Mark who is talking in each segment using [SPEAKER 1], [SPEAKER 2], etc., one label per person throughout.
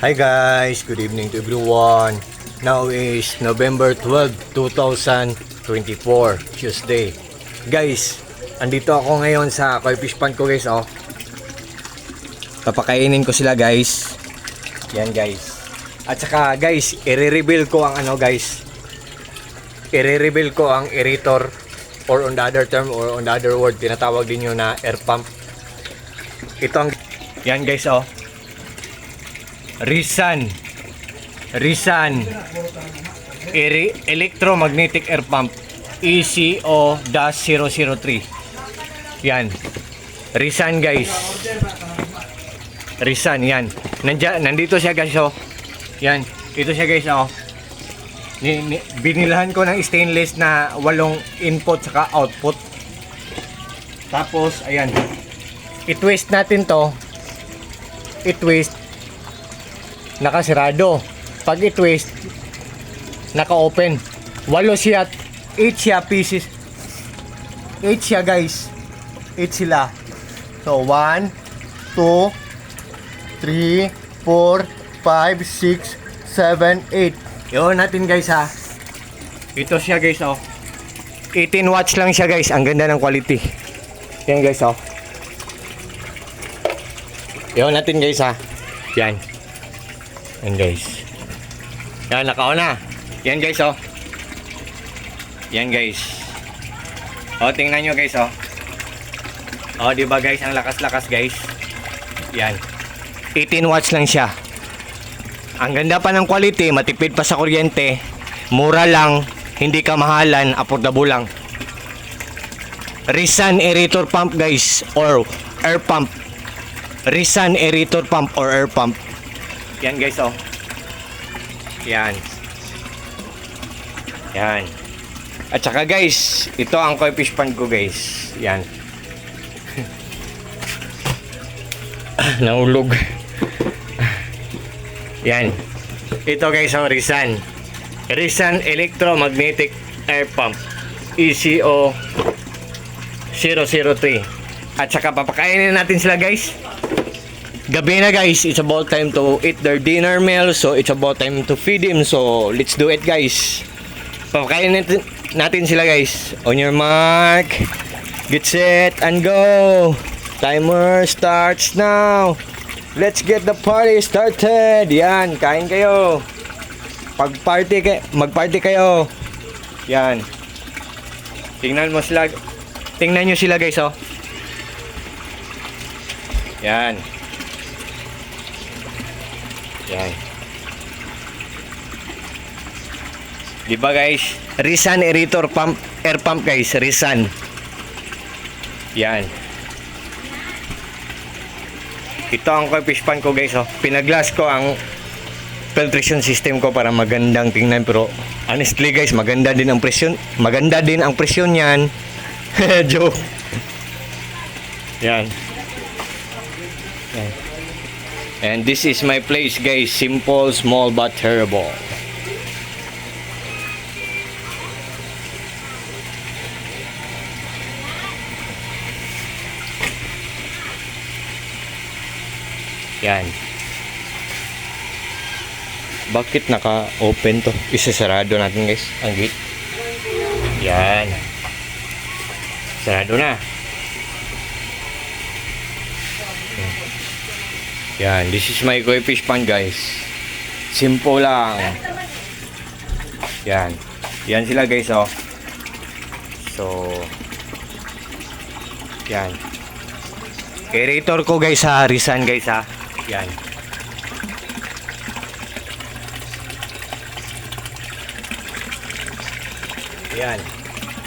[SPEAKER 1] Hi guys, good evening to everyone. Now is November 12, 2024, Tuesday. Guys, andito ako ngayon sa koi fish pond ko guys, oh. Papakainin ko sila guys. Yan guys. At saka guys, i-reveal ko ang guys. I-reveal ko ang aerator, or on the other term or on the other word, tinatawag din yun na air pump. Ito ang, yan guys, oh. Risan Electromagnetic Air Pump ECO-003. Yan. Risan guys. Risan yan. Nandito siya guys, oh. Yan. Ito siya guys, oh. Binilahan ko ng stainless na 8 input saka output. Tapos ayan. I-twist natin to. I-twist. Nakasirado. Pag i-twist, naka-open. 8 siya. 8 siya pieces. 8 siya guys. 8 sila. So 1, 2, 3, 4, 5, 6, 7, 8. Yun natin guys, ha. Ito siya guys, oh. 18 watts lang siya guys. Ang ganda ng quality. Yan guys, oh. Yun natin guys, ha. Yan. Yan guys. Yan, naka-on na. Yan guys, oh. Yan guys. O, tingnan nyo guys, oh. O, diba guys, ang lakas-lakas guys. Yan. 18 watts lang siya. Ang ganda pa ng quality, matipid pa sa kuryente. Mura lang, hindi ka mahalan, affordable lang. Risan Aerator Pump guys, or air pump. Risan Aerator Pump or air pump. Yan guys, oh. Yan. Yan. At saka guys, ito ang koi fish pond ko guys. Yan. Nahulog. Yan. Ito guys ang Risan Electromagnetic Air Pump ECO-003. At saka papakainin natin sila guys. Gabi na guys, it's about time to eat their dinner meal. So it's about time to feed them. So let's do it guys. Papakainin natin sila guys. On your mark, get set and go. Timer starts now. Let's get the party started. Yan, kain kayo. Mag-party kayo. Yan. Tingnan mo sila. Tingnan nyo sila guys, oh. Yan. Yan. Diba guys? Risan Aerator Pump, Air Pump guys. Risan. Yan. Ito ang koi fish pond ko guys, oh. Pinaglas ko ang filtration system ko para magandang tingnan, pero honestly guys, maganda din ang presyon. Maganda din ang presyon niyan. Joke. Yan. Yan. And this is my place guys. Simple, small but terrible. Yan. Bakit naka-open to? Isasarado natin guys ang gate. Yan. Sarado na. Yan. This is my koi fish pond guys. Simple lang. Yan. Yan sila guys, oh. So yan. Aerator ko guys, ha. Risan guys, ha. Yan. Yan.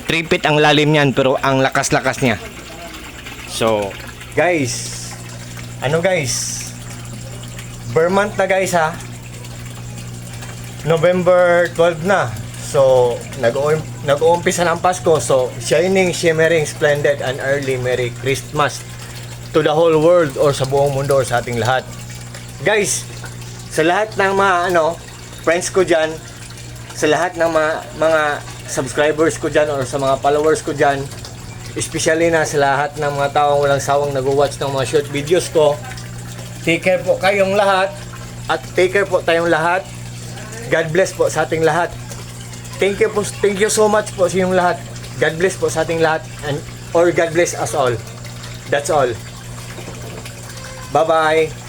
[SPEAKER 1] 3 feet ang lalim niyan, pero ang lakas-lakas niya. So, guys. Ano guys? Vermont na guys, ha. November 12 na. So, nag-uumpisa ng Pasko. So, shining, shimmering, splendid, and early Merry Christmas to the whole world, or sa buong mundo, or sa ating lahat. Guys, sa lahat ng mga friends ko dyan, sa lahat ng mga subscribers ko dyan, or sa mga followers ko dyan, especially na sa lahat ng mga taong walang sawang nag-watch ng mga short videos ko, take care po kayong lahat. At take care po tayong lahat. God bless po sa ating lahat. Thank you so much po sa inyong lahat. God bless po sa ating lahat, or God bless us all. That's all. Bye-bye.